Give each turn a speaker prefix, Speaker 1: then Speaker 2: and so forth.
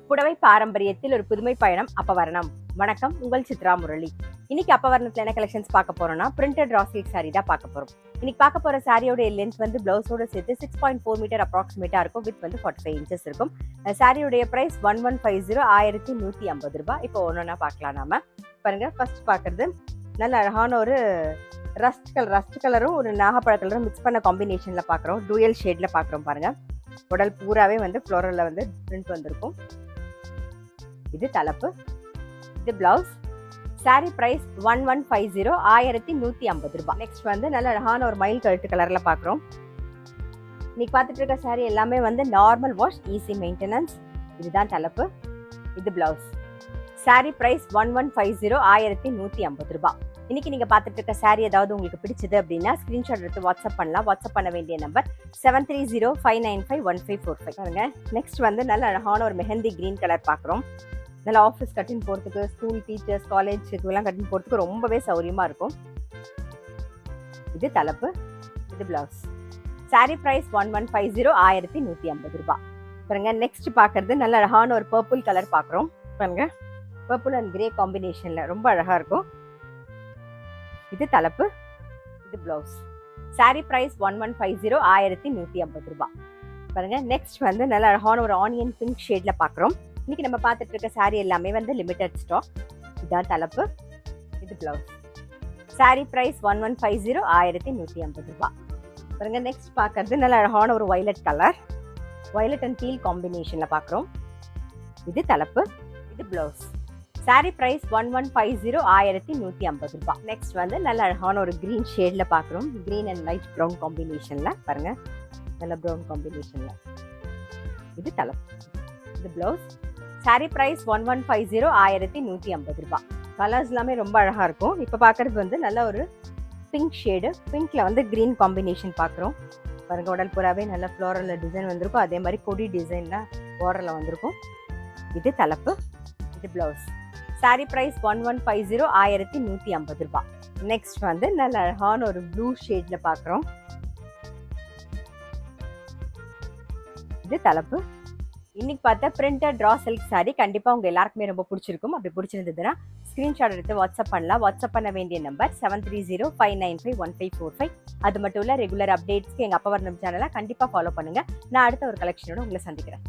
Speaker 1: புடவை பாரம்பரியத்தில் ஒரு புதுமை பயணம் அப்பவரணம். வணக்கம், உங்கள் சித்ரா முரளி. இன்னைக்கு அப்பவரணத்துல என்ன கலெக்ஷன்ஸ் பார்க்க போறோம்னா பிரிண்டட் ரா சில்க் சாரி தான் பார்க்க போறோம். இன்னைக்கு பார்க்க போற சாரியோட லென்த் வந்து பிளவுஸோட சேர்த்து 6.4 மீட்டர் அப்ராக்சிமேட்டா இருக்கும். வித் வந்து 45 இன்ச்சஸ் இருக்கும். சாரியோடைய பிரைஸ் 1150, 1150 ரூபாய். இப்போ ஒன்னொன்னா பார்க்கலாம். நாம பாருங்க, ஃபர்ஸ்ட் பார்க்கறது நல்ல அழகான ஒரு ரஸ்ட் கலரும் ஒரு நாகப்பழ கலரும் மிக்ஸ் பண்ண காம்பினேஷன்ல பார்க்குறோம். டூயல் ஷேட்ல பார்க்குறோம். பாருங்க, உடல் பூராவே வந்து ஃப்ளோரல்ல வந்து பிரிண்ட் வந்திருக்கும். இது தலைப்பு, இது பிளவுஸ். சாரி பிரைஸ் 1150, 1150 ரூபாய். நெக்ஸ்ட் வந்து நல்ல அழகான ஒரு மயில் கழுத்து கலர்ல பார்க்குறோம். இன்னைக்கு பார்த்துட்டு இருக்க சாரி எல்லாமே வந்து நார்மல் வாஷ், ஈஸி மெயின்டெனன்ஸ். இதுதான் தலைப்பு, இது பிளவுஸ். சாரி பிரைஸ் 1150, 1150 ரூபாய். இன்னைக்கு நீங்க பார்த்துட்டு இருக்க சாரி ஏதாவது உங்களுக்கு பிடிச்சது அப்படின்னா ஸ்கிரீன்ஷாட் எடுத்து வாட்ஸ்அப் பண்ணலாம். வாட்ஸ்அப் பண்ண வேண்டிய நம்பர் 7305951545. பாருங்க, நெக்ஸ்ட் வந்து நல்ல அழகான ஒரு மெஹந்தி கிரீன் கலர் பார்க்குறோம். நல்ல ஆஃபீஸ் கட்டின் போகிறதுக்கு, ஸ்கூல் டீச்சர்ஸ், காலேஜ் இதுவெல்லாம் கட்டின் போகிறதுக்கு ரொம்பவே சௌரியமா இருக்கும். இது தலைப்பு, இது பிளவுஸ். சாரி பிரைஸ் 1150, 1150 ரூபாய். பாருங்க, நெக்ஸ்ட் பார்க்கறது நல்ல அழகான ஒரு பர்பிள் கலர் பார்க்குறோம். பாருங்க, பர்பிள் அண்ட் கிரே காம்பினேஷன்ல ரொம்ப அழகா இருக்கும். இது தலைப்பு, இது பிளவுஸ். சாரி பிரைஸ் 1150, 1150 ரூபாய். பாருங்க, நெக்ஸ்ட் வந்து நல்ல அழகான ஒரு ஆனியன் பிங்க் ஷேட்ல பார்க்குறோம். இன்னைக்கு நம்ம பார்த்துட்டு இருக்க சாரி எல்லாமே வந்து லிமிடெட் ஸ்டாக். இதான் தலைப்பு, இது பிளவுஸ். சாரி பிரைஸ் 1150, 1150 ரூபாய். பாருங்க, நெக்ஸ்ட் பார்க்கறது நல்ல அழகான ஒரு violet colour, violet and teal காம்பினேஷன்ல பார்க்குறோம். இது தலைப்பு, இது பிளவுஸ். சாரி பிரைஸ் 1150, 1150 ரூபாய். நெக்ஸ்ட் வந்து நல்ல அழகான ஒரு கிரீன் ஷேட்ல பார்க்குறோம். கிரீன் அண்ட் லைட் ப்ரௌன் காம்பினேஷன்ல பாருங்க, நல்ல ப்ரௌன் காம்பினேஷன்ல. இது தலைப்பு, இது பிளவுஸ். சாரி பிரைஸ் 1150, 1150 ரூபாய். கலர்ஸ் எல்லாமே ரொம்ப அழகா இருக்கும். இப்போ பார்க்கறது வந்து நல்ல ஒரு பிங்க் ஷேடு, பிங்க்ல வந்து கிரீன் காம்பினேஷன் பார்க்குறோம். பாருங்க, உடல் பூராவே நல்ல ஃப்ளோரல் டிசைன் வந்திருக்கும். அதே மாதிரி கொடி டிசைன்ல பார்டர்ல வந்திருக்கும். இது தலைப்பு, இது பிளவுஸ். சாரி பிரைஸ் 1150, 1150 ரூபாய். நெக்ஸ்ட் வந்து நல்ல அழகான ஒரு ப்ளூ ஷேட்ல பார்க்குறோம். இது தலைப்பு. இன்னைக்கு பார்த்தா பிரிண்டட் ரா சில்க் சாரி கண்டிப்பா உங்க எல்லாருக்குமே ரொம்ப பிடிச்சிருக்கும். அப்படி பிடிச்சிருந்ததுன்னா ஸ்கிரீன்ஷாட் எடுத்து வாட்ஸ்அப் பண்ணலாம். வாட்ஸ்அப் பண்ண வேண்டிய நம்பர் 7305951545. அது மட்டும் இல்ல, ரெகுலர் அப்டேட்ஸ்க்கு எங்க அப்பவரணம் சேனலை கண்டிப்பா ஃபாலோ பண்ணுங்க. நான் அடுத்த ஒரு கலெக்ஷனோட உங்களை சந்திக்கிறேன்.